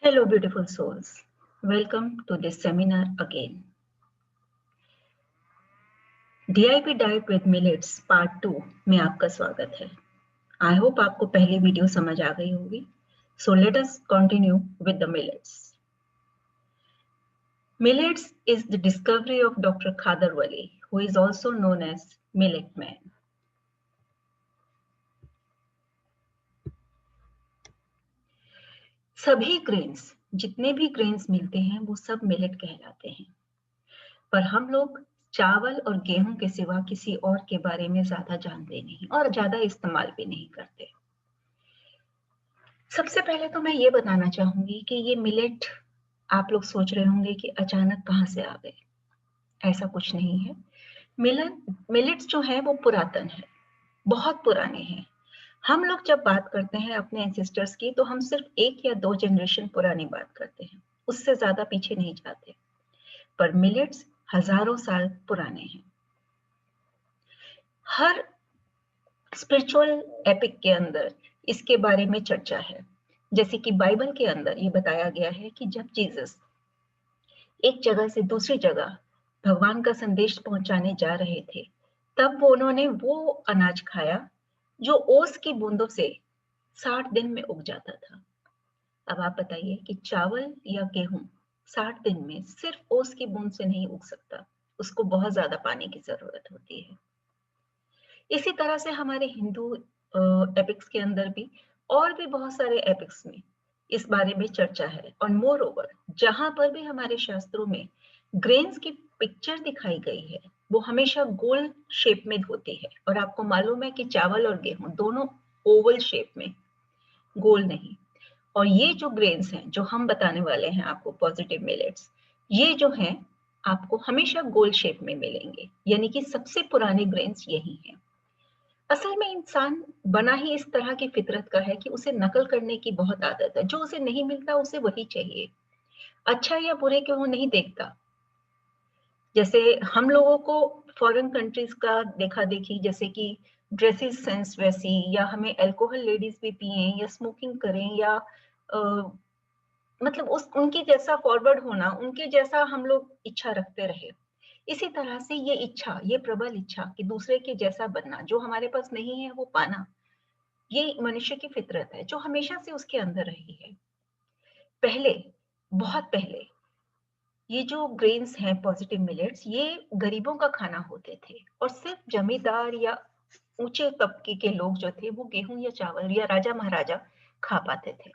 Hello, beautiful souls. Welcome to this seminar again. DIP Diet with Millets Part 2 में आपका स्वागत है. I hope आपको पहली वीडियो समझ आ गई होगी. So let us continue with the millets. Millets is the discovery of Dr. Khadar Wali, who is also known as Millet Man. सभी ग्रेन्स, जितने भी ग्रेन्स मिलते हैं वो सब मिलेट कहलाते हैं, पर हम लोग चावल और गेहूं के सिवा किसी और के बारे में ज्यादा जानते नहीं और ज्यादा इस्तेमाल भी नहीं करते. सबसे पहले तो मैं ये बताना चाहूंगी कि ये मिलेट आप लोग सोच रहे होंगे कि अचानक कहाँ से आ गए. ऐसा कुछ नहीं है. मिलेट्स जो है वो पुरातन है, बहुत पुराने हैं. हम लोग जब बात करते हैं अपने एंसेस्टर्स की तो हम सिर्फ 1 या 2 जनरेशन पुरानी बात करते हैं, उससे ज्यादा पीछे नहीं जाते. पर मिलेट्स हजारों साल पुराने हैं. हर स्पिरिचुअल एपिक के अंदर इसके बारे में चर्चा है. जैसे कि बाइबल के अंदर ये बताया गया है कि जब जीसस एक जगह से दूसरी जगह भगवान का संदेश पहुंचाने जा रहे थे, तब उन्होंने वो अनाज खाया जो ओस की बूंदों से 60 दिन में उग जाता था. अब आप बताइए कि चावल या गेहूं 60 दिन में सिर्फ ओस की बूंद से नहीं उग सकता, उसको बहुत ज्यादा पानी की जरूरत होती है. इसी तरह से हमारे हिंदू एपिक्स के अंदर भी और भी बहुत सारे एपिक्स में इस बारे में चर्चा है. और मोर ओवर जहां पर भी हमारे शास्त्रों में ग्रेन्स की पिक्चर दिखाई गई है वो हमेशा गोल शेप में होती है. और आपको मालूम है कि चावल और गेहूं दोनों ओवल शेप में, गोल नहीं. और ये जो ग्रेन्स हैं जो हम बताने वाले हैं आपको, पॉजिटिव मिलेट्स, ये जो हैं आपको हमेशा गोल शेप में मिलेंगे. यानी कि सबसे पुराने ग्रेन्स यही हैं. असल में इंसान बना ही इस तरह की फितरत का है कि उसे नकल करने की बहुत आदत है. जो उसे नहीं मिलता उसे वही चाहिए, अच्छा या बुरे को वो नहीं देखता. जैसे हम लोगों को फॉरेन कंट्रीज का देखा देखी, जैसे कि ड्रेसेस सेंस वैसी, या हमें अल्कोहल लेडीज भी पिए या स्मोकिंग करें या मतलब उस उनकी जैसा फॉरवर्ड होना, उनके जैसा हम लोग इच्छा रखते रहे. इसी तरह से ये इच्छा, ये प्रबल इच्छा कि दूसरे के जैसा बनना, जो हमारे पास नहीं है वो पाना, ये मनुष्य की फितरत है जो हमेशा से उसके अंदर रही है. पहले, बहुत पहले, ये जो ग्रेन्स हैं पॉजिटिव मिलेट्स, ये गरीबों का खाना होते थे और सिर्फ जमींदार या ऊंचे तबके के लोग जो थे वो गेहूं या चावल या राजा महाराजा खा पाते थे.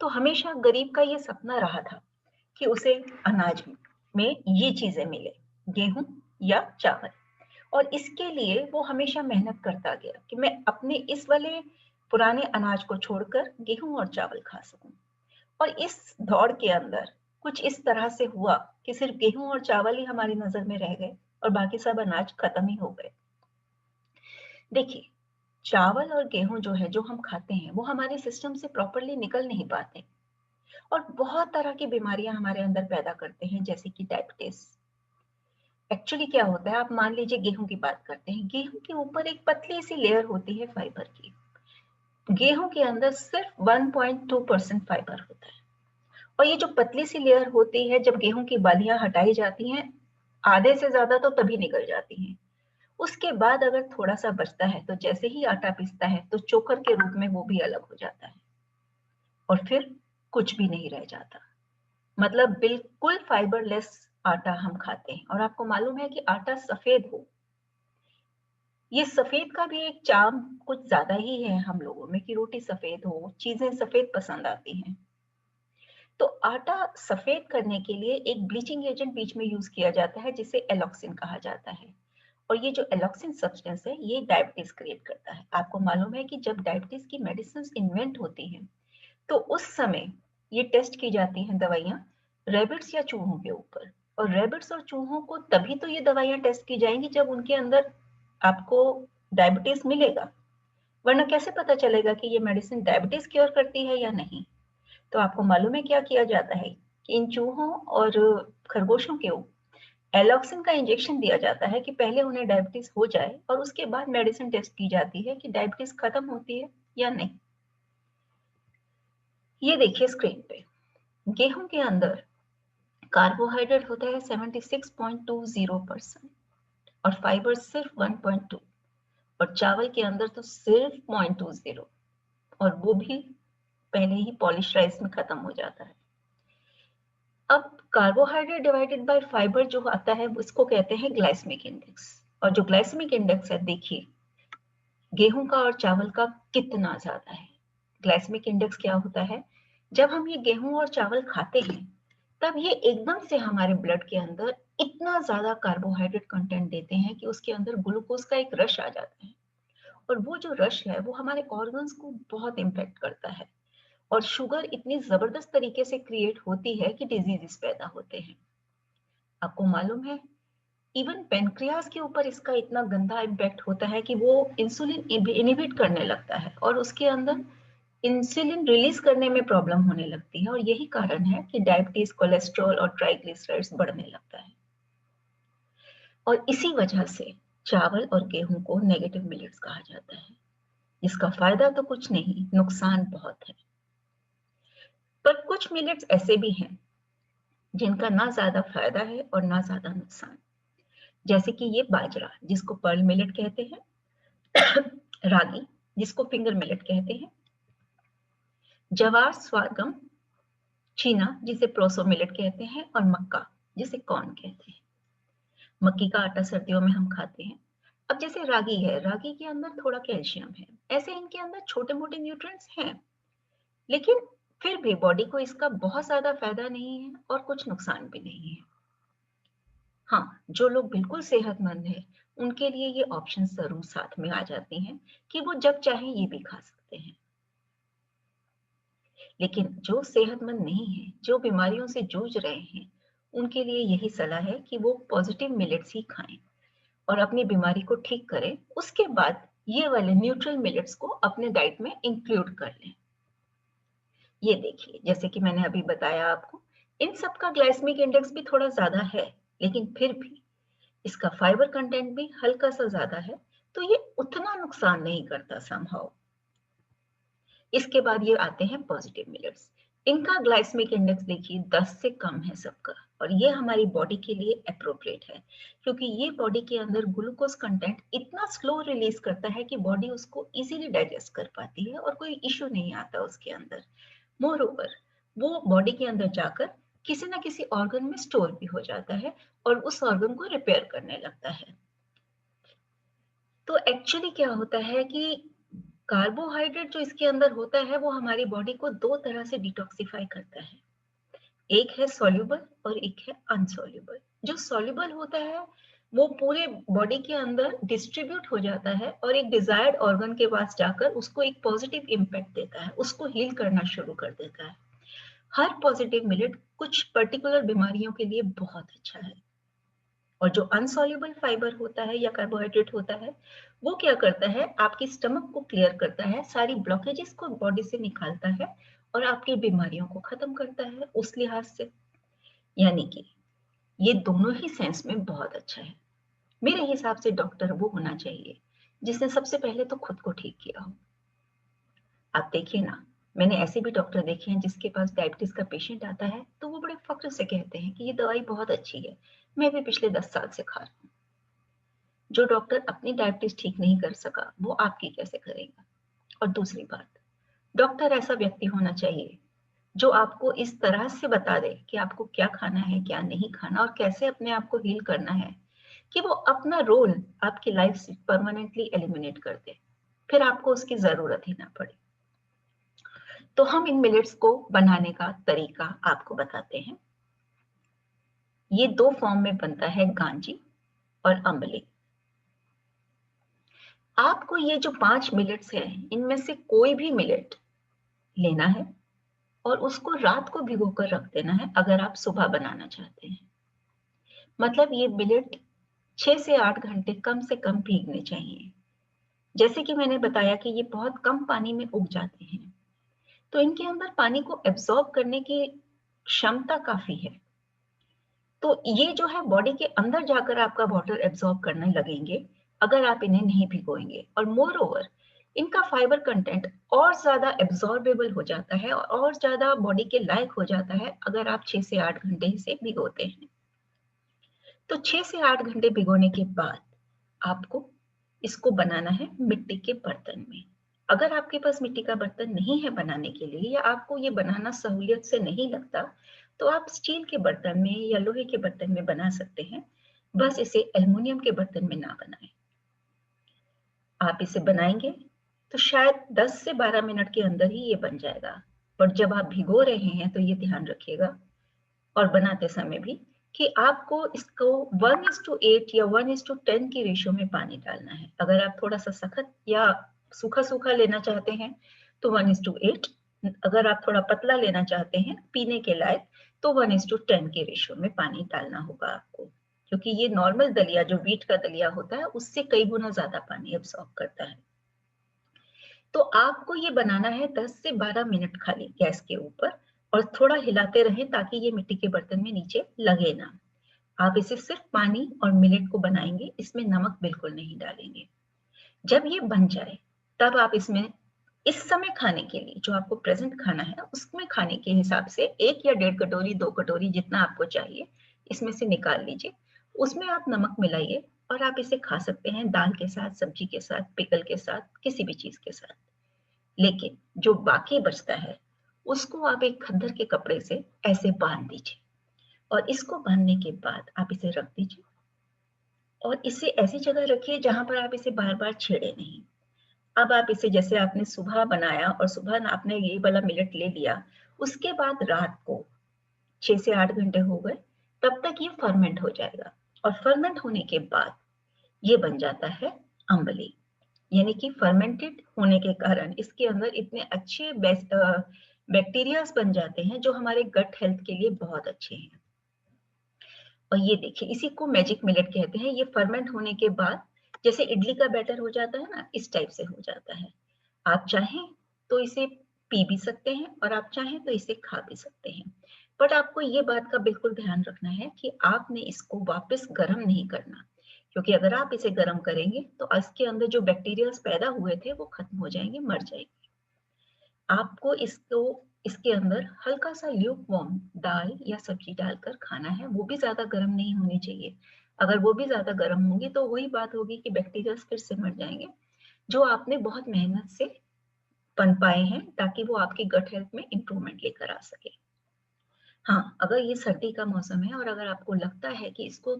तो हमेशा गरीब का ये सपना रहा था कि उसे अनाज में ये चीजें मिले, गेहूं या चावल. और इसके लिए वो हमेशा मेहनत करता गया कि मैं अपने इस वाले पुराने अनाज को छोड़कर गेहूं और चावल खा सकूं. और इस दौड़ के अंदर कुछ इस तरह से हुआ कि सिर्फ गेहूं और चावल ही हमारी नजर में रह गए और बाकी सब अनाज खत्म ही हो गए. देखिए, चावल और गेहूं जो है, जो हम खाते हैं, वो हमारे सिस्टम से प्रॉपरली निकल नहीं पाते और बहुत तरह की बीमारियां हमारे अंदर पैदा करते हैं, जैसे कि डायबिटीज. एक्चुअली क्या होता है, आप मान लीजिए गेहूं की बात करते हैं. गेहूं के ऊपर एक पतली सी लेयर होती है फाइबर की. गेहूं के अंदर सिर्फ 1.2% फाइबर होता है. और ये जो पतली सी लेयर होती है, जब गेहूं की बालियां हटाई जाती हैं, आधे से ज्यादा तो तभी निकल जाती हैं. उसके बाद अगर थोड़ा सा बचता है तो जैसे ही आटा पीसता है तो चोकर के रूप में वो भी अलग हो जाता है और फिर कुछ भी नहीं रह जाता. मतलब बिल्कुल फाइबरलेस आटा हम खाते हैं. और आपको मालूम है कि आटा सफेद हो, ये सफेद का भी एक चार्म कुछ ज्यादा ही है हम लोगों में कि रोटी सफेद हो, चीजें सफेद पसंद आती हैं. तो आटा सफेद करने के लिए एक ब्लीचिंग एजेंट बीच में यूज किया जाता है जिसे एलॉक्सिन कहा जाता है. और ये जो एलॉक्सिन सब्सटेंस है ये डायबिटीज क्रिएट करता है. आपको मालूम है कि जब डायबिटीज की मेडिसिन इन्वेंट होती हैं तो उस समय ये टेस्ट की जाती हैं दवाइयां रेबिट्स या चूहों के ऊपर. और रेबिट्स और चूहों को तभी तो ये दवाइयां टेस्ट की जाएंगी जब उनके अंदर आपको डायबिटीज मिलेगा, वरना कैसे पता चलेगा कि ये मेडिसिन डायबिटीज क्योर करती है या नहीं. तो आपको मालूम है क्या किया जाता है कि इन चूहों और खरगोशों के एलॉक्सिन का इंजेक्शन दिया जाता है कि पहले उन्हें डायबिटीज हो जाए और उसके बाद मेडिसिन टेस्ट की जाती है कि डायबिटीज खत्म होती है या नहीं. ये देखिए स्क्रीन पे, गेहूं के अंदर कार्बोहाइड्रेट होता है 76.20% और फाइबर सिर्फ 1.2, और चावल के अंदर तो सिर्फ 0.20, और वो भी पहले ही पॉलिश राइस में खत्म हो जाता है। अब कार्बोहाइड्रेट डिवाइडेड बाय फाइबर जो आता है उसको कहते हैं ग्लाइसेमिक इंडेक्स, और जो ग्लाइसेमिक इंडेक्स है देखिए गेहूं का और चावल का कितना ज्यादा है। ग्लाइसेमिक इंडेक्स क्या होता है, जब हम ये गेहूं और चावल खाते हैं तब ये एकदम से हमारे ब्लड के अंदर इतना ज्यादा कार्बोहाइड्रेट कंटेंट देते हैं कि उसके अंदर ग्लूकोज का एक रश आ जाता है, और वो जो रश है वो हमारे ऑर्गन्स को बहुत इम्पैक्ट करता है, और शुगर इतनी जबरदस्त तरीके से क्रिएट होती है कि डिजीजेस पैदा होते हैं। आपको मालूम है इवन पेनक्रियास के ऊपर इसका इतना गंदा इम्पैक्ट होता है कि वो इंसुलिन इनहिबिट करने लगता है और उसके अंदर इंसुलिन रिलीज करने में प्रॉब्लम होने लगती है, और यही कारण है कि डायबिटीज, कोलेस्ट्रॉल और ट्राइग्लिसराइड्स बढ़ने लगता है। और इसी वजह से चावल और गेहूं को नेगेटिव मिलेट्स कहा जाता है। इसका फायदा तो कुछ नहीं, नुकसान बहुत है। पर कुछ मिलेट्स ऐसे भी हैं जिनका ना ज्यादा फायदा है और ना ज्यादा नुकसान, जैसे कि ये बाजरा जिसको पर्ल मिलेट कहते हैं, रागी जिसको फिंगर मिलेट कहते हैं, जवार स्वागम, चीना जिसे प्रोसो मिलेट कहते हैं, और मक्का जिसे कॉर्न कहते हैं। मक्की का आटा सर्दियों में हम खाते हैं। अब जैसे रागी है, रागी के अंदर थोड़ा कैल्शियम है, ऐसे इनके अंदर छोटे मोटे न्यूट्रिएंट्स हैं, लेकिन फिर भी बॉडी को इसका बहुत ज्यादा फायदा नहीं है और कुछ नुकसान भी नहीं है। हाँ, जो लोग बिल्कुल सेहतमंद है उनके लिए ये ऑप्शन जरूर साथ में आ जाती हैं कि वो जब चाहें ये भी खा सकते हैं। लेकिन जो सेहतमंद नहीं है, जो बीमारियों से जूझ रहे हैं, उनके लिए यही सलाह है कि वो पॉजिटिव मिलेट्स ही खाएं और अपनी बीमारी को ठीक करें। उसके बाद ये वाले न्यूट्रल मिलेट्स को अपने डाइट में इंक्लूड कर लें। ये देखिए, जैसे कि मैंने अभी बताया आपको, इन सब का ग्लाइसेमिक इंडेक्स भी थोड़ा ज्यादा है, लेकिन फिर भी इसका फाइबर कंटेंट भी हल्का सा ज्यादा है, तो ये उतना नुकसान नहीं करता समहाउ। इसके बाद ये आते हैं पॉजिटिव मिलेट्स। इनका ग्लाइसेमिक इंडेक्स देखिए 10 से कम है सबका, और ये हमारी बॉडी के लिए अप्रोप्रिएट है, क्योंकि ये बॉडी के अंदर ग्लूकोज कंटेंट इतना स्लो रिलीज करता है कि बॉडी उसको इजीली डाइजेस्ट कर पाती है और कोई इश्यू नहीं आता उसके अंदर। मोर ओवर वो बॉडी के अंदर जाकर किसी ना किसी ऑर्गन में स्टोर भी हो जाता है और उस ऑर्गन को रिपेयर करने लगता है। तो एक्चुअली क्या होता है कि कार्बोहाइड्रेट जो इसके अंदर होता है वो हमारी बॉडी को दो तरह से डिटॉक्सिफाई करता है। एक है सॉल्युबल और एक है अनसॉल्युबल। जो सॉल्युबल होता है वो पूरे बॉडी के अंदर डिस्ट्रीब्यूट हो जाता है और एक डिजायर्ड ऑर्गन के पास जाकर उसको एक पॉजिटिव इम्पैक्ट देता है, उसको हील करना शुरू कर देता है। हर पॉजिटिव मिलेट कुछ पर्टिकुलर बीमारियों के लिए बहुत अच्छा है। और जो अनसॉल्युबल फाइबर होता है या कार्बोहाइड्रेट होता है वो क्या करता है, आपकी स्टमक को क्लियर करता है, सारी ब्लॉकेजेस को बॉडी से निकालता है और आपकी बीमारियों को खत्म करता है उस लिहाज से। यानी कि ये दोनों ही सेंस में बहुत अच्छा है। मेरे हिसाब से डॉक्टर वो होना चाहिए जिसने सबसे पहले तो खुद को ठीक किया हो। आप देखिए ना, मैंने ऐसे भी डॉक्टर देखे हैं जिसके पास डायबिटीज का पेशेंट आता है तो वो बड़े फख्र से कहते हैं कि ये दवाई बहुत अच्छी है, मैं भी पिछले 10 साल से खा रहा हूँ। जो डॉक्टर अपनी डायबिटीज ठीक नहीं कर सका वो आपकी कैसे करेगा। और दूसरी बात, डॉक्टर ऐसा व्यक्ति होना चाहिए जो आपको इस तरह से बता दे कि आपको क्या खाना है, क्या नहीं खाना, और कैसे अपने आप को हील करना है, कि वो अपना रोल आपकी लाइफ से परमानेंटली एलिमिनेट कर दे, फिर आपको उसकी जरूरत ही ना पड़े। तो हम इन मिलेट्स को बनाने का तरीका आपको बताते हैं। ये दो फॉर्म में बनता है, गांजी और अम्बली। आपको ये जो 5 मिलेट्स हैं इनमें से कोई भी मिलेट लेना है और उसको रात को भिगोकर रख देना है अगर आप सुबह बनाना चाहते हैं। मतलब ये मिलेट 6 से 8 घंटे कम से कम भीगने चाहिए। जैसे कि मैंने बताया कि ये बहुत कम पानी में उग जाते हैं, तो इनके अंदर पानी को एब्जॉर्ब करने की क्षमता काफी है। तो ये जो है बॉडी के अंदर जाकर आपका वाटर एब्जॉर्ब करने लगेंगे अगर आप इन्हें नहीं भिगोएंगे। और मोर ओवर इनका फाइबर कंटेंट और ज्यादा एब्जॉर्बेबल हो जाता है और ज्यादा बॉडी के लायक हो जाता है अगर आप 6 से 8 घंटे इसे भिगोते हैं। तो 6 से 8 घंटे भिगोने के बाद आपको इसको बनाना है मिट्टी के बर्तन में। अगर आपके पास मिट्टी का बर्तन नहीं है बनाने के लिए या आपको ये बनाना सहूलियत से नहीं लगता, तो आप स्टील के बर्तन में या लोहे के बर्तन में बना सकते हैं। बस इसे एल्युमिनियम के बर्तन में ना बनाएं। आप इसे बनाएंगे तो शायद 10 से 12 मिनट के अंदर ही ये बन जाएगा। पर जब आप भिगो रहे हैं तो ये ध्यान रखिएगा और बनाते समय भी कि आपको इसको 1:8 या 1:10 की रेशियो में पानी डालना है। अगर आप थोड़ा सा सख्त या सूखा सूखा लेना चाहते हैं तो 1:8, अगर आप थोड़ा पतला लेना चाहते हैं पीने के लायक तो 1:10 की रेशियो में पानी डालना होगा आपको, क्योंकि ये नॉर्मल दलिया जो व्हीट का दलिया होता है उससे कई गुना ज्यादा पानी एब्सॉर्ब करता है। तो आपको ये बनाना है 10 से 12 मिनट खाली गैस के ऊपर और थोड़ा हिलाते रहें ताकि ये मिट्टी के बर्तन में नीचे लगे ना। आप इसे सिर्फ पानी और मिलेट को बनाएंगे, इसमें नमक बिल्कुल नहीं डालेंगे। जब ये बन जाए तब आप इसमें इस समय खाने के लिए जो आपको प्रेजेंट खाना है उसमें खाने के हिसाब से 1 या 1.5 कटोरी 2 कटोरी जितना आपको चाहिए इसमें से निकाल लीजिए। उसमें आप नमक मिलाइए और आप इसे खा सकते हैं दाल के साथ, सब्जी के साथ, पिकल के साथ, किसी भी चीज के साथ। लेकिन जो बाकी बचता है उसको आप एक खद्दर के कपड़े से ऐसे बांध दीजिए और इसको बांधने के बाद आप इसे रख दीजिए और इसे ऐसी जगह रखिए जहां पर आप इसे बार बार छेड़े नहीं। अब आप इसे जैसे आपने सुबह बनाया और सुबह आपने ये वाला मिलेट ले लिया, उसके बाद रात को 6 से 8 घंटे हो गए तब तक ये फर्मेंट हो जाएगा और फर्मेंट होने के बाद ये बन जाता है अम्बली। यानी कि फर्मेंटेड होने के कारण इसके अंदर इतने अच्छे बैक्टीरियाज बन जाते हैं जो हमारे गट हेल्थ के लिए बहुत अच्छे हैं। और ये देखिए इसी को मैजिक मिलेट कहते हैं। ये फर्मेंट होने के बाद जैसे इडली का बैटर हो जाता है ना, इस टाइप से हो जाता है। आप चाहें तो इसे पी भी सकते हैं और आप चाहें तो इसे खा भी सकते हैं। बट आपको ये बात का बिल्कुल ध्यान रखना है कि आपने इसको वापस गर्म नहीं करना, क्योंकि अगर आप इसे गर्म करेंगे तो इसके अंदर जो बैक्टीरिया पैदा हुए थे वो खत्म हो जाएंगे, मर जाएंगे। आपको इसको इसके अंदर हल्का सा ल्यूक वार्म दाल या सब्जी डालकर खाना है। वो भी ज्यादा गर्म नहीं होनी चाहिए। अगर वो भी ज्यादा गर्म होगी तो वही बात होगी कि बैक्टीरिया फिर से मर जाएंगे जो आपने बहुत मेहनत से पनपाए हैं ताकि वो आपकी गट हेल्थ में इंप्रूवमेंट लेकर आ सके। हाँ, अगर ये सर्दी का मौसम है और अगर आपको लगता है कि इसको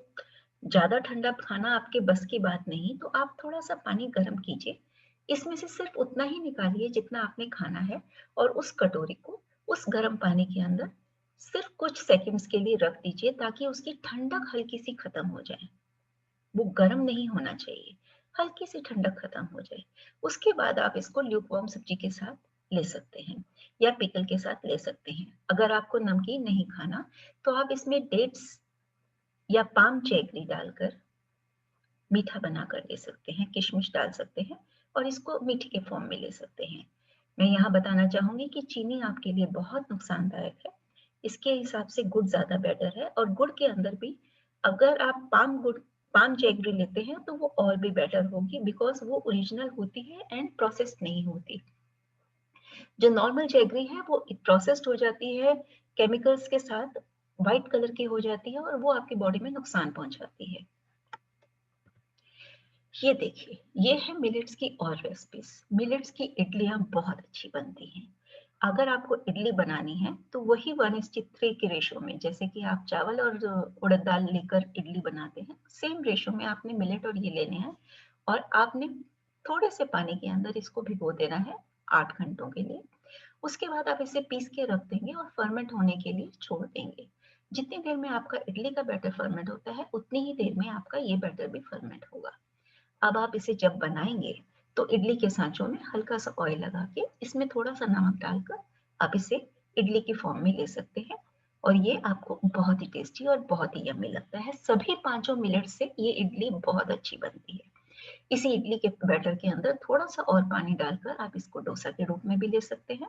ज्यादा ठंडा खाना आपके बस की बात नहीं, तो आप थोड़ा सा पानी गर्म कीजिए। इसमें से सिर्फ उतना ही निकालिए जितना आपने खाना है और उस कटोरी को उस गर्म पानी के अंदर सिर्फ कुछ सेकंड्स के लिए रख दीजिए ताकि उसकी ठंडक हल्की सी खत्म हो जाए। वो गर्म नहीं होना चाहिए, हल्की सी ठंडक खत्म हो जाए। उसके बाद आप इसको ल्यूकवार्म सब्जी के साथ ले सकते हैं या पिकल के साथ ले सकते हैं। अगर आपको नमकीन नहीं खाना तो आप इसमें डेट्स या पाम चेकरी डालकर मीठा बनाकर ले सकते हैं, किशमिश डाल सकते हैं और इसको मीठे के फॉर्म में ले सकते हैं। मैं यहाँ बताना चाहूंगी कि चीनी आपके लिए बहुत नुकसानदायक है। इसके हिसाब से गुड़ ज्यादा बेटर है और गुड़ के अंदर भी अगर आप पाम जैगरी लेते हैं तो वो और भी बेटर होगी, बिकॉज वो ओरिजिनल होती है एंड प्रोसेस्ड नहीं होती। जो नॉर्मल जैगरी है वो प्रोसेस्ड हो जाती है केमिकल्स के साथ, व्हाइट कलर की हो जाती है और वो आपकी बॉडी में नुकसान पहुंचाती है। ये देखिए, ये है मिलेट्स की और रेसिपीज। मिलेट्स की इडलियां बहुत अच्छी बनती हैं। अगर आपको इडली बनानी है तो वही 1:3 के रेशो में, जैसे कि आप चावल और उड़द दाल लेकर इडली बनाते हैं, सेम रेशो में आपने मिलेट और ये लेने हैं और आपने थोड़े से पानी के अंदर इसको भिगो देना है 8 घंटों के लिए। उसके बाद आप इसे पीस के रख देंगे और फर्मेंट होने के लिए छोड़ देंगे। जितनी देर में आपका इडली का बैटर फर्मेंट होता है उतनी ही देर में आपका ये बैटर भी फर्मेंट होगा। अब आप इसे जब बनाएंगे तो इडली के सांचों में हल्का सा ऑयल लगा के इसमें थोड़ा सा नमक डालकर आप इसे इडली की फॉर्म में ले सकते हैं और ये आपको बहुत ही टेस्टी और बहुत ही यम्मी लगता है। सभी पांचों मिलेट से ये इडली बहुत अच्छी बनती है। इसी इडली के बैटर के अंदर थोड़ा सा और पानी डालकर आप इसको डोसा के रूप में भी ले सकते हैं।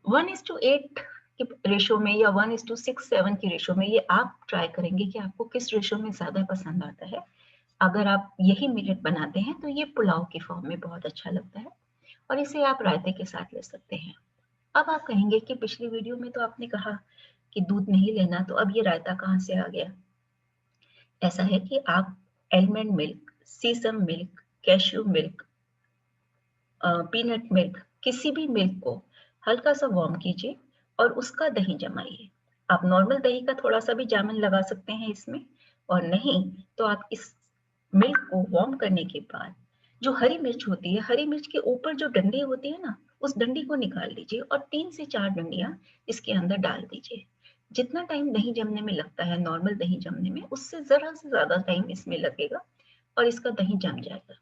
1:8 के रेशो में या 1:6-7 की रेशो में, ये आप ट्राई करेंगे कि आपको किस रेशो में ज्यादा पसंद आता है। अगर आप यही मिलेट बनाते हैं तो ये पुलाव के फॉर्म में बहुत अच्छा लगता है और इसे आप रायते के साथ ले सकते हैं। अब आप कहेंगे कि पिछली वीडियो में तो आपने कहा कि दूध नहीं लेना, तो अब ये रायता कहाँ से आ गया? ऐसा है कि आप almond milk, sesame milk, cashew milk, peanut milk, किसी भी मिल्क को हल्का सा वार्म कीजिए और उसका दही जमाइए। आप नॉर्मल दही का थोड़ा सा भी जामन लगा सकते हैं इसमें, और नहीं तो आप इस मिल्क को वार्म करने के बाद जो हरी मिर्च होती है, हरी मिर्च के ऊपर जो डंडी होती है ना, उस डंडी को निकाल लीजिए और 3 से 4 डंडियां इसके अंदर डाल दीजिए। जितना टाइम दही जमने में लगता है नॉर्मल दही जमने में, उससे जरा से ज्यादा टाइम इसमें लगेगा और इसका दही जम जाएगा।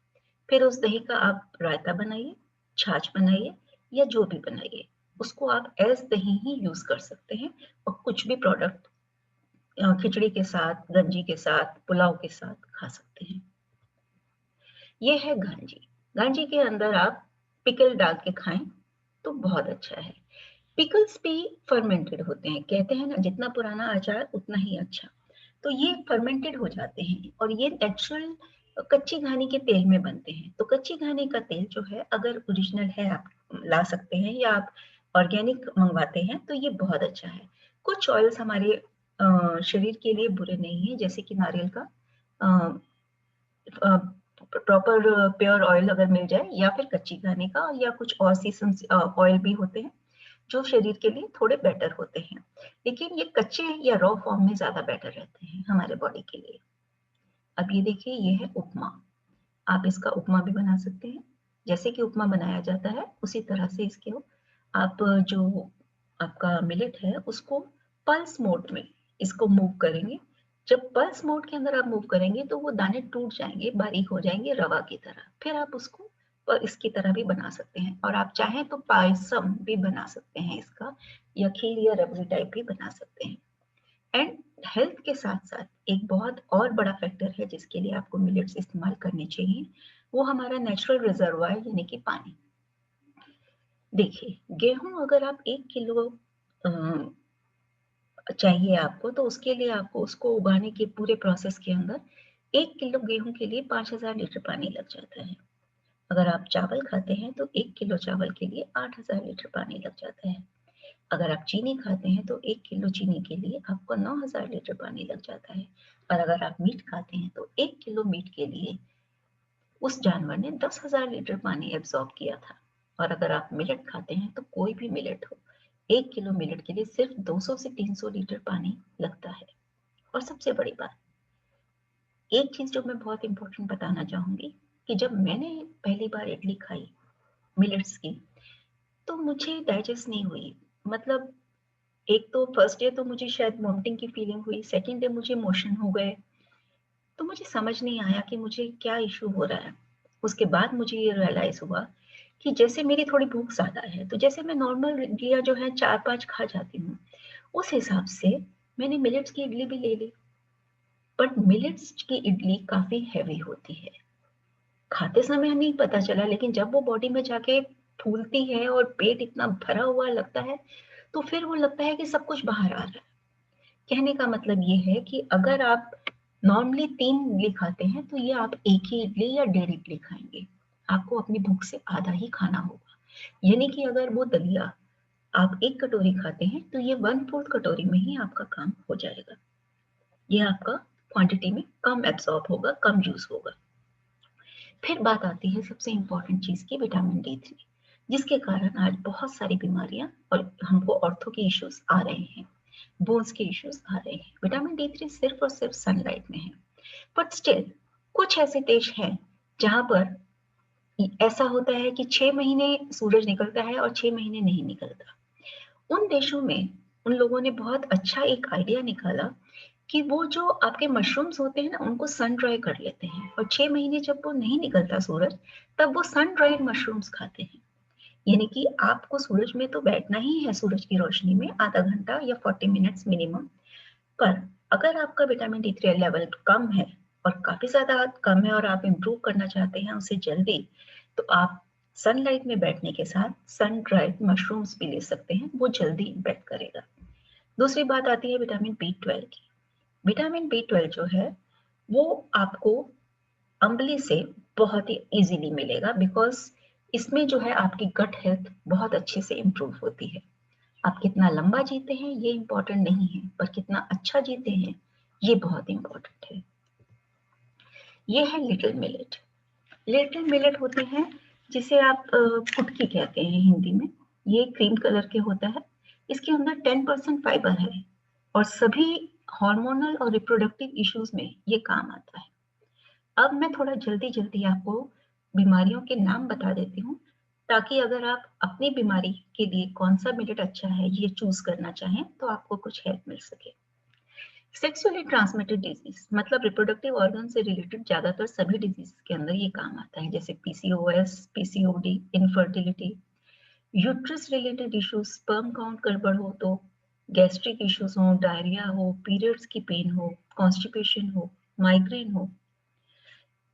फिर उस दही का आप रायता बनाइए, छाछ बनाइए या जो भी बनाइए, उसको आप एज दही ही यूज कर सकते हैं और कुछ भी प्रोडक्ट खिचड़ी के साथ, गंजी के साथ, पुलाव के साथ खा सकते हैं। ये है गांजी। गांजी के अंदर आप पिकल डाल के खाएं तो बहुत अच्छा है। पिकल्स भी फर्मेंटेड होते हैं, कहते हैं ना जितना पुराना अचार उतना ही अच्छा। तो ये फर्मेंटेड हो जाते हैं और ये नेचुरल कच्ची घानी के तेल में बनते हैं। तो कच्ची घानी का तेल जो है, अगर ओरिजिनल है आप ला सकते हैं या आप ऑर्गेनिक मंगवाते हैं तो ये बहुत अच्छा है। कुछ ऑयल्स हमारे शरीर के लिए बुरे नहीं है, जैसे कि नारियल का प्रॉपर प्योर ऑयल अगर मिल जाए, या फिर कच्ची घानी का, या कुछ और सीजन ऑयल भी होते हैं जो शरीर के लिए थोड़े बेटर होते हैं, लेकिन ये कच्चे या रॉ फॉर्म में ज्यादा बेटर रहते हैं हमारे बॉडी के लिए। अब ये देखिए, ये है उपमा। आप इसका उपमा भी बना सकते हैं। जैसे कि उपमा बनाया जाता है उसी तरह से इसके आप जो आपका मिलेट है उसको पल्स मोड में इसको मूव करेंगे। जब पल्स मोड के अंदर आप मूव करेंगे तो वो दाने टूट जाएंगे, बारीक हो जाएंगे रवा की तरह। फिर आप उसको इसकी तरह भी बना सकते हैं, और आप चाहें तो पायसम भी बना सकते हैं इसका, या खीर या रबड़ी टाइप भी बना सकते हैं। एंड हेल्थ के साथ साथ एक बहुत और बड़ा फैक्टर है जिसके लिए आपको मिलेट्स इस्तेमाल करने चाहिए, वो हमारा नेचुरल रिजर्वायर यानी कि पानी। देखिए, गेहूं अगर आप 1 किलो चाहिए आपको, तो उसके लिए आपको उसको उगाने के पूरे प्रोसेस के अंदर 1 किलो गेहूं के लिए 5,000 लीटर पानी लग जाता है। अगर आप चावल खाते हैं तो 1 किलो चावल के लिए 8,000 लीटर पानी लग जाता है। अगर आप चीनी खाते हैं तो 1 किलो चीनी के लिए आपको 9,000 लीटर पानी लग जाता है। और अगर आप मीट खाते हैं तो 1 किलो मीट के लिए उस जानवर ने 10,000 लीटर पानी एब्जॉर्ब किया था। और अगर आप मिलेट खाते हैं तो कोई भी मिलेट हो, 1 किलो मिलेट के लिए सिर्फ 200 से 300 लीटर पानी लगता है। और सबसे बड़ी बात, एक चीज जो मैं बहुत इंपॉर्टेंट बताना चाहूंगी, कि जब मैंने पहली बार इडली खाई मिलेट्स की, तो मुझे डाइजेस्ट नहीं हुई। मतलब एक तो फर्स्ट डे तो मुझे शायद वॉमिटिंग की फीलिंग हुई, सेकंड डे मुझे मोशन हो गए, तो मुझे समझ नहीं आया कि मुझे क्या इशू हो रहा है। उसके बाद मुझे ये रियलाइज हुआ कि जैसे मेरी थोड़ी भूख ज्यादा है, तो जैसे मैं नॉर्मल इडलियाँ जो है 4-5 खा जाती हूँ, उस हिसाब से मैंने मिलेट्स की इडली भी ले ली। बट मिलेट्स की इडली काफी हैवी होती है। खाते समय नहीं पता चला, लेकिन जब वो बॉडी में जाके फूलती है और पेट इतना भरा हुआ लगता है, तो फिर वो लगता है कि सब कुछ बाहर आ रहा है। कहने का मतलब ये है कि अगर आप नॉर्मली 3 इडली खाते हैं तो ये आप एक ही इडली या 1.5 इडली खाएंगे। आपको अपनी भूख से आधा ही खाना होगा। यानी कि अगर वो दलिया आप 1 कटोरी खाते हैं तो ये 1/4 कटोरी में ही आपका काम हो जाएगा। ये आपका क्वांटिटी में कम एब्सॉर्ब होगा, कम यूज होगा। फिर बात आती है सबसे इंपॉर्टेंट चीज की, विटामिन D3, जिसके कारण आज बहुत सारी बीमारियां और हमको ऑर्थो के इश्यूज आ रहे हैं, बोन्स के इश्यूज आ रहे हैं। विटामिन D3 सिर्फ और सिर्फ सनलाइट में है। बट स्टिल कुछ ऐसे देश हैं जहां पर ऐसा होता है कि 6 महीने सूरज निकलता है और 6 महीने नहीं निकलता। उन देशों में उन लोगों ने बहुत अच्छा एक आइडिया निकाला कि वो जो आपके मशरूम्स होते हैं ना, उनको सन ड्राई कर लेते हैं, और 6 महीने जब वो नहीं निकलता सूरज, तब वो सन ड्राइड मशरूम्स खाते हैं। यानी कि आपको सूरज में तो बैठना ही है, सूरज की रोशनी में आधा घंटा या 40 मिनट्स मिनिमम। पर अगर आपका विटामिन D3 लेवल कम है और काफी ज्यादा कम है और आप इम्प्रूव करना चाहते हैं उसे जल्दी, तो आप सनलाइट में बैठने के साथ सन ड्राइड मशरूम्स भी ले सकते हैं, वो जल्दी इम्पैक्ट करेगा। दूसरी बात आती है विटामिन B12 की। विटामिन B12 जो है वो आपको अम्बली से बहुत ही इजीली मिलेगा, बिकॉज इसमें जो है आपकी गट हेल्थ बहुत अच्छे से इम्प्रूव होती है। आप कितना लंबा जीते हैं ये इम्पोर्टेंट नहीं है, पर कितना अच्छा जीते हैं ये बहुत इम्पोर्टेंट है। ये है लिटिल मिलेट। लिटिल मिलेट होते हैं जिसे आप कुटकी कहते हैं हिंदी में। ये क्रीम कलर के होता है। इसके अंदर 10% फाइबर है और सभी हार्मोनल और रिप्रोडक्टिव इश्यूज में ये काम आता है। अब मैं थोड़ा जल्दी जल्दी आपको बीमारियों के नाम बता देती हूँ, ताकि अगर आप अपनी बीमारी के लिए कौन सा मिलेट अच्छा है ये चूज करना चाहें तो आपको कुछ हेल्प मिल सके। सेक्सुअली ट्रांसमिटेड डिजीज मतलब रिप्रोडक्टिव ऑर्गन से रिलेटेड ज्यादातर सभी डिजीज के अंदर ये काम आता है, जैसे PCOS, PCOD, infertility, uterus related issues, sperm count गड़बड़ हो तो, गैस्ट्रिक इश्यूज हो, डायरिया हो, पीरियड्स की पेन हो, कॉन्स्टिपेशन हो, माइग्रेन हो,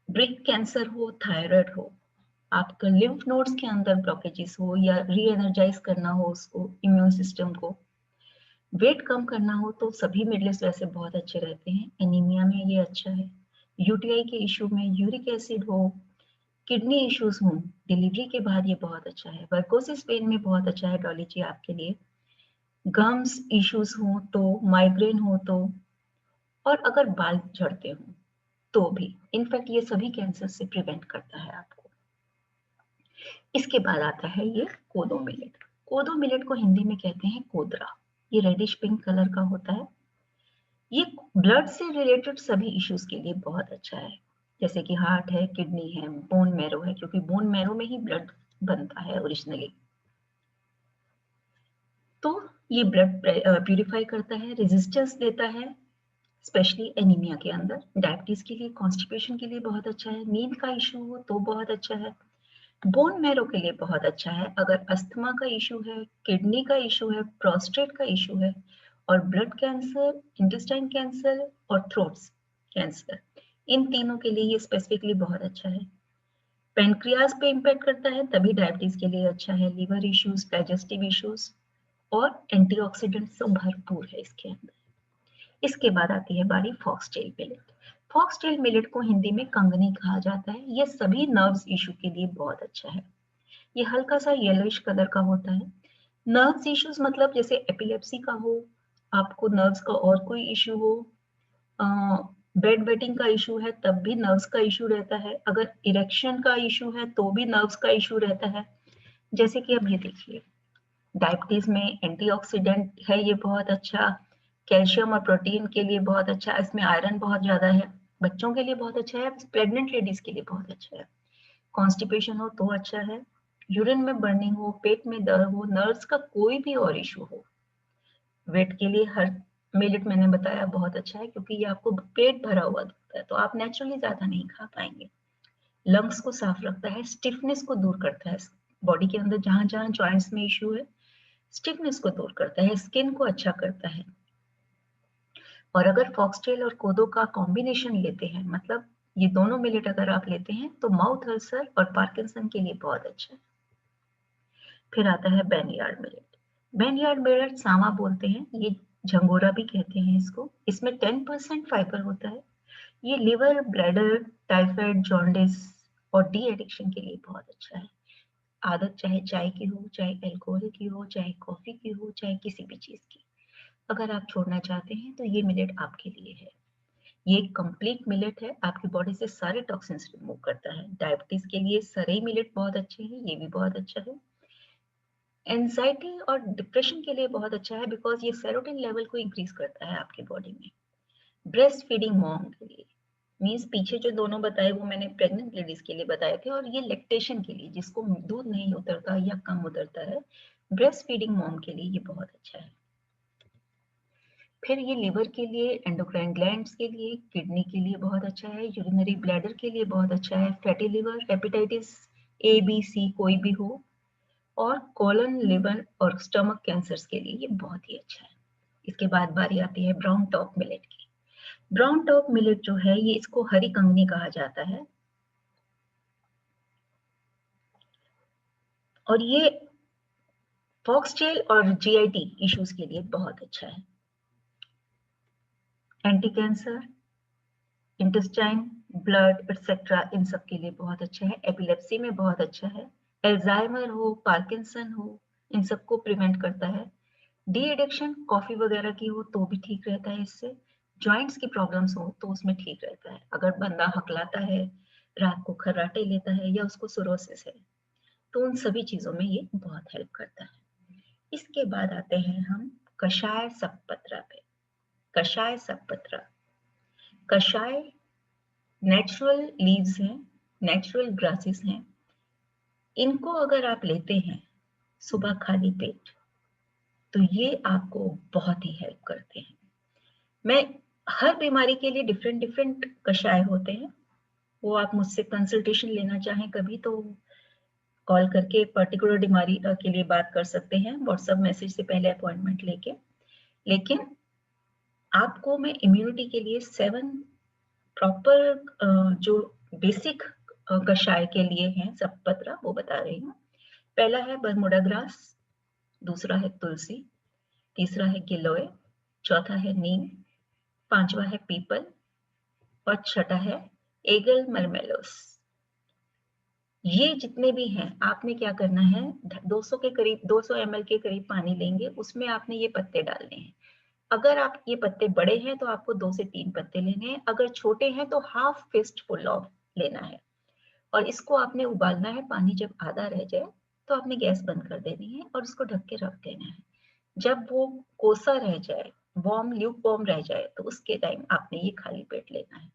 ब्रेस्ट कैंसर हो, थायराइड हो, आपका लिम्फ नोड्स के अंदर ब्लॉकेजेस हो या री एनर्जाइज करना हो उसको, इम्यून सिस्टम को, वेट कम करना हो तो सभी मिडलेस वैसे बहुत अच्छे रहते हैं। एनीमिया में ये अच्छा है। यूटीआई के इशू में, यूरिक एसिड हो, किडनी इश्यूज हो, डिलीवरी के बाद ये बहुत अच्छा है। वर्कोसिस पेन में बहुत अच्छा है डॉली जी आपके लिए। गम्स इश्यूज हो तो, माइग्रेन हो तो, और अगर बाल झड़ते हो तो भी। इनफैक्ट ये सभी कैंसर से प्रिवेंट करता है आपको। इसके बाद आता है ये कोदो मिलेट। कोदो मिलेट को हिंदी में कहते हैं कोदरा। ये रेडिश पिंक कलर का होता है। ये ब्लड से रिलेटेड सभी इश्यूज के लिए बहुत अच्छा है, जैसे कि हार्ट है, किडनी है, बोन मैरो है, क्योंकि बोन मैरो में ही ब्लड बनता है ओरिजिनली। तो ये ब्लड प्यूरिफाई करता है, रेजिस्टेंस देता है, स्पेशली एनीमिया के अंदर। डायबिटीज के लिए, कॉन्स्टिपेशन के लिए बहुत अच्छा है। नींद का इशू हो तो बहुत अच्छा है। बोन मैरो के लिए बहुत अच्छा है अगर अस्थमा का इशू है, किडनी का इशू है, प्रोस्टेट का इशू है, और ब्लड कैंसर, इंटेस्टाइन कैंसर और थ्रोट्स कैंसर, इन तीनों के लिए ये स्पेसिफिकली बहुत अच्छा है। पेनक्रियाज पे इम्पैक्ट करता है तभी डायबिटीज के लिए अच्छा है। लिवर इश्यूज, डाइजेस्टिव इश्यूज और एंटीऑक्सीडेंट से भरपूर है इसके अंदर। इसके बाद आती है बारी फॉक्सटेल मिलेट। फॉक्सटेल मिलेट को हिंदी में कंगनी कहा जाता है। ये सभी नर्व्स इशू के लिए बहुत अच्छा है। ये हल्का सा येलोइश कलर का होता है। नर्व्स इश्यूज मतलब जैसे एपिलेप्सी का हो, आपको नर्व्स का और कोई इशू हो, बेड वेटिंग का इशू है तब भी नर्व्स का इशू रहता है, अगर इरेक्शन का इशू है तो भी नर्व्स का इशू रहता है। जैसे कि अब ये देखिए, डायबिटीज में एंटीऑक्सीडेंट है ये बहुत अच्छा, कैल्शियम और प्रोटीन के लिए बहुत अच्छा, इसमें आयरन बहुत ज्यादा है, बच्चों के लिए बहुत अच्छा है, प्रेग्नेंट लेडीज के लिए बहुत अच्छा है। कॉन्स्टिपेशन हो तो अच्छा है, यूरिन में बर्निंग हो, पेट में दर्द हो, नर्व्स का कोई भी और इशू हो। वेट के लिए हर मिलेट मैंने बताया बहुत अच्छा है, क्योंकि ये आपको पेट भरा हुआ दिखता है तो आप नेचुरली ज्यादा नहीं खा पाएंगे। लंग्स को साफ रखता है, स्टिफनेस को दूर करता है, बॉडी के अंदर जहां जहां जॉइंट्स में इश्यू है स्टिफनेस को दूर करता है, स्किन को अच्छा करता है। और अगर फॉक्सटेल और कोदो का कॉम्बिनेशन लेते हैं, मतलब ये दोनों मिलेट अगर आप लेते हैं तो माउथ अल्सर और पार्किंसन के लिए बहुत अच्छा है। फिर आता है बैनयार्ड मिलेट। बैनयार्ड मिलेट सामा बोलते हैं, ये झंगोरा भी कहते हैं इसको। इसमें 10% फाइबर होता है। ये लिवर, ब्लैडर, टाइफाइड, जॉन्डिस और डी एडिक्शन के लिए बहुत अच्छा है। आदत चाहे चाय की हो, चाहे अल्कोहल की हो, चाहे कॉफी की हो, चाहे किसी भी चीज की, अगर आप छोड़ना चाहते हैं तो ये मिलेट आपके लिए है। ये एक कंप्लीट मिलेट है, आपकी बॉडी से सारे टॉक्सिन्स रिमूव करता है। डायबिटीज के लिए सरई मिलेट बहुत अच्छे हैं, ये भी बहुत अच्छा है। एंजाइटी और डिप्रेशन के लिए बहुत अच्छा है, बिकॉज ये सेरोटोनिन लेवल को इंक्रीज करता है आपकी बॉडी में। ब्रेस्ट फीडिंग मॉम के लिए, मीन्स पीछे जो दोनों बताए वो मैंने प्रेग्नेंट लेडीज के लिए बताए थे, और ये लैक्टेशन के लिए जिसको दूध नहीं उतरता या कम उतरता है, ब्रेस्ट फीडिंग मॉम के लिए ये बहुत अच्छा है। फिर ये लिवर के लिए, एंडोक्राइन ग्लैंड्स के लिए, किडनी के लिए बहुत अच्छा है, यूरिनरी ब्लैडर के लिए बहुत अच्छा है, fatty liver, hepatitis A B C कोई भी हो, और कोलन, लिवर और स्टमक कैंसर्स के लिए ये बहुत ही अच्छा है। इसके बाद बारी आती है ब्राउन टॉप मिलेट की। ब्राउन टॉप मिलेट जो है ये, इसको हरी कंगनी कहा जाता है, और ये फॉक्सटेल और जीआईटी इश्यूज के लिए बहुत अच्छा है। Anti cancer, intestine, blood etcetera इन सब के लिए बहुत अच्छा है। एपिलेप्सी में बहुत अच्छा है। एल्जाइमर हो, पार्किंसन हो, इन सबको प्रिवेंट करता है। डी एडिक्शन कॉफी वगैरह की हो तो भी ठीक रहता है इससे। जॉइंट्स की प्रॉब्लम्स हो तो उसमें ठीक रहता है। अगर बंदा हकलाता है, रात को खर्राटे लेता है या उसको सोरोसिस है, तो उन सभी चीजों में ये बहुत हेल्प करता है। इसके बाद आते हैं हम कषाय सपपत्रा पे। कषाय सपपत्रा, कषाय नेचुरल लीव्स हैं, नेचुरल ग्रासेस हैं। इनको अगर आप लेते हैं सुबह खाली पेट, तो ये आपको बहुत ही हेल्प करते हैं। मैं हर बीमारी के लिए डिफरेंट डिफरेंट कषाय होते हैं, वो आप मुझसे कंसल्टेशन लेना चाहें कभी तो कॉल करके पर्टिकुलर बीमारी के लिए बात कर सकते हैं, व्हाट्सएप मैसेज से पहले अपॉइंटमेंट लेके। लेकिन आपको मैं इम्यूनिटी के लिए 7 प्रॉपर जो बेसिक कषाय के लिए हैं सपपत्रा, वो बता रही हूँ। पहला है बरमुडा ग्रास, दूसरा है तुलसी, तीसरा है गिलोय, चौथा है नीम, पांचवा है पीपल और छठा है एगल मरमेलोस। ये जितने भी हैं, आपने क्या करना है, 200 के करीब 200 ml के करीब पानी लेंगे, उसमें आपने ये पत्ते डालने हैं। अगर आप ये पत्ते बड़े हैं तो आपको 2 से 3 पत्ते लेने हैं, अगर छोटे हैं तो हाफ फिस्ट फुल ऑफ लेना है। और इसको आपने उबालना है। पानी जब आधा रह जाए तो आपने गैस बंद कर देनी है और उसको ढक के रख देना है। जब वो कोसा रह जाए, वार्म ल्यूक वार्म रह जाए, तो उसके टाइम आपने ये खाली पेट लेना है।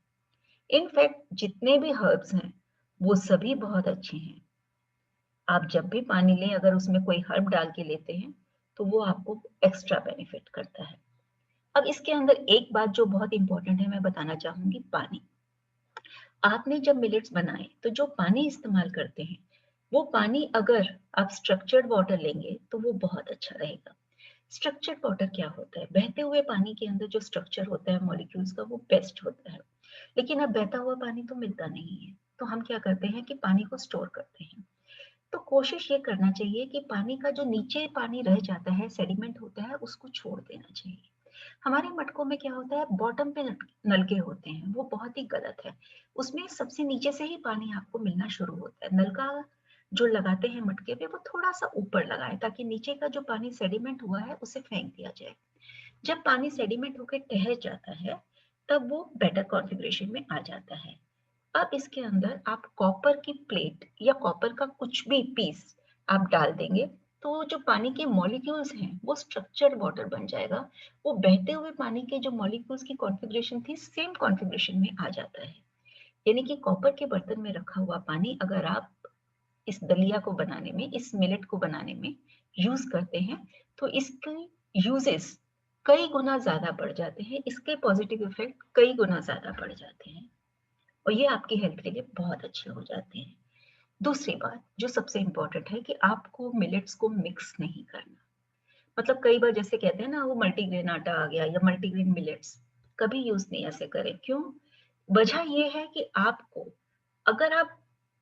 इनफैक्ट जितने भी हर्ब्स हैं वो सभी बहुत अच्छे हैं। आप जब भी पानी लें, अगर उसमें कोई हर्ब डाल के लेते हैं तो वो आपको एक्स्ट्रा बेनिफिट करता है। अब इसके अंदर एक बात जो बहुत इंपॉर्टेंट है मैं बताना चाहूंगी, पानी। आपने जब मिलेट्स बनाए तो जो पानी इस्तेमाल करते हैं, वो पानी अगर आप स्ट्रक्चर्ड वाटर लेंगे तो वो बहुत अच्छा रहेगा। स्ट्रक्चर्ड वाटर क्या होता है? बहते हुए पानी के अंदर जो स्ट्रक्चर होता है मॉलिक्यूल्स का, वो बेस्ट होता है। लेकिन अब बहता हुआ पानी तो मिलता नहीं है, तो हम क्या करते हैं कि पानी को स्टोर करते हैं। तो कोशिश ये करना चाहिए कि पानी का जो नीचे पानी रह जाता है, सेडिमेंट होता है, उसको छोड़ देना चाहिए। हमारे मटकों में क्या होता है, बॉटम पे नलके होते हैं, वो बहुत ही गलत है। उसमें सबसे नीचे से ही पानी आपको मिलना शुरू होता है। नलका जो लगाते हैं मटके पे, वो थोड़ा सा ऊपर लगाएं ताकि नीचे का जो पानी सेडिमेंट हुआ है उसे फेंक दिया जाए। जब पानी सेडिमेंट होकर ठहर जाता है, तब वो बेटर कॉन्फ़िगरेशन में आ जाता है। अब इसके अंदर आप कॉपर की प्लेट या कॉपर का कुछ भी पीस आप डाल देंगे, तो जो पानी के मॉलिक्यूल्स हैं वो स्ट्रक्चर्ड वाटर बन जाएगा। वो बहते हुए पानी के जो मॉलिक्यूल्स की कॉन्फ़िगरेशन थी, सेम कॉन्फ़िगरेशन में आ जाता है। यानी कि कॉपर के बर्तन में रखा हुआ पानी अगर आप इस दलिया को बनाने में, इस मिलेट को बनाने में यूज करते हैं, तो इसके यूजेस कई गुना ज्यादा बढ़ जाते हैं, इसके पॉजिटिव इफेक्ट कई गुना ज्यादा बढ़ जाते हैं और ये आपकी हेल्थ के लिए बहुत अच्छे हो जाते हैं। दूसरी बात जो सबसे इंपॉर्टेंट है कि आपको मिलेट्स को मिक्स नहीं करना। मतलब कई बार जैसे कहते हैं ना, वो मल्टीग्रेन आटा आ गया या मल्टीग्रेन मिलेट्स, कभी यूज नहीं ऐसे करें। क्यों? वजह ये है कि आपको, अगर आप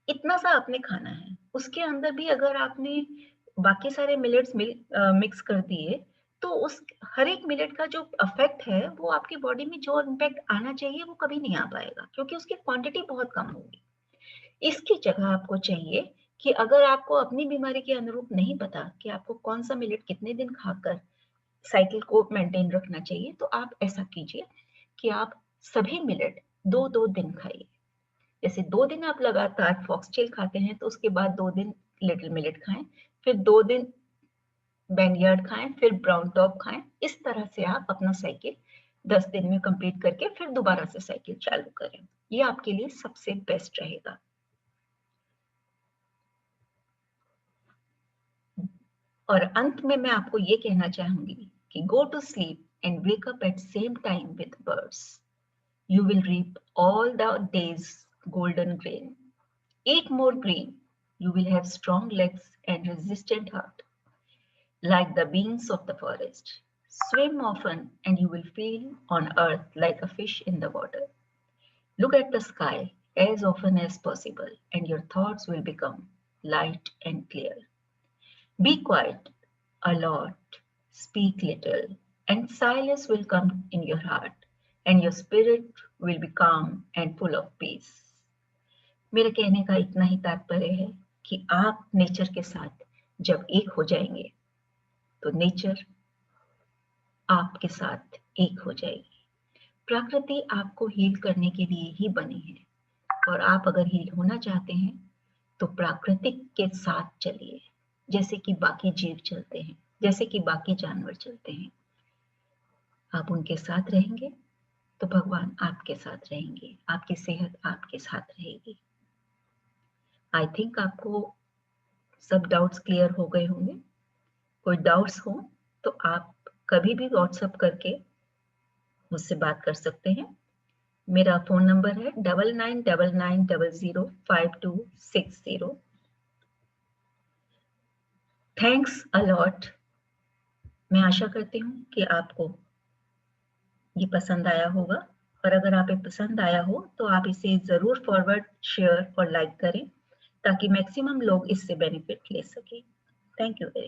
इतना सा आपने खाना है, उसके अंदर भी अगर आपने बाकी सारे मिलेट्स मिक्स कर दिए, तो उस हर एक मिलेट का जो इफेक्ट है, वो आपकी बॉडी में जो इम्पैक्ट आना चाहिए वो कभी नहीं आ पाएगा, क्योंकि उसकी क्वांटिटी बहुत कम होगी। इसकी जगह आपको चाहिए कि अगर आपको अपनी बीमारी के अनुरूप नहीं पता कि आपको कौन सा मिलेट कितने दिन खाकर साइकिल को मेंटेन रखना चाहिए, तो आप ऐसा कीजिए कि आप सभी मिलेट 2-2 दिन खाइए। जैसे 2 दिन आप लगातार फॉक्सटेल खाते हैं, तो उसके बाद 2 दिन लिटिल मिलेट खाएं, फिर 2 दिन बैनयार्ड खाएं, फिर ब्राउन टॉप खाएं। इस तरह से आप अपना साइकिल 10 दिन में कंप्लीट करके फिर दोबारा से साइकिल चालू करें। ये आपके लिए सबसे बेस्ट रहेगा। और अंत में मैं आपको ये कहना चाहूंगी कि go to sleep and wake up at same time with birds, you will reap all the day's golden grain. Eat more green, you will have strong legs and resistant heart, like the beings of the forest. Swim often and you will feel on earth like a fish in the water. Look at the sky as often as possible and your thoughts will become light and clear. Be quiet a lot, speak little, and silence will come in your heart. and your spirit will be calm and full of peace. मेरे कहने का इतना ही तात्पर्य है कि आप nature के साथ जब एक हो जाएंगे तो नेचर आपके साथ एक हो जाएगी। प्रकृति आपको हील करने के लिए ही बनी है, और आप अगर हील होना चाहते हैं तो प्राकृतिक के साथ चलिए, जैसे कि बाकी जीव चलते हैं, जैसे कि बाकी जानवर चलते हैं। आप उनके साथ रहेंगे तो भगवान आपके साथ रहेंगे, आपकी सेहत आपके साथ रहेगी। आई थिंक आपको सब डाउट्स क्लियर हो गए होंगे। कोई डाउट्स हो तो आप कभी भी व्हाट्सएप करके मुझसे बात कर सकते हैं। मेरा फोन नंबर है 9999005260। Thanks a lot. मैं आशा करती हूँ कि आपको ये पसंद आया होगा, और अगर आप पसंद आया हो तो आप इसे ज़रूर फॉरवर्ड, शेयर और लाइक करें ताकि मैक्सिमम लोग इससे बेनिफिट ले सकें। Thank you very much.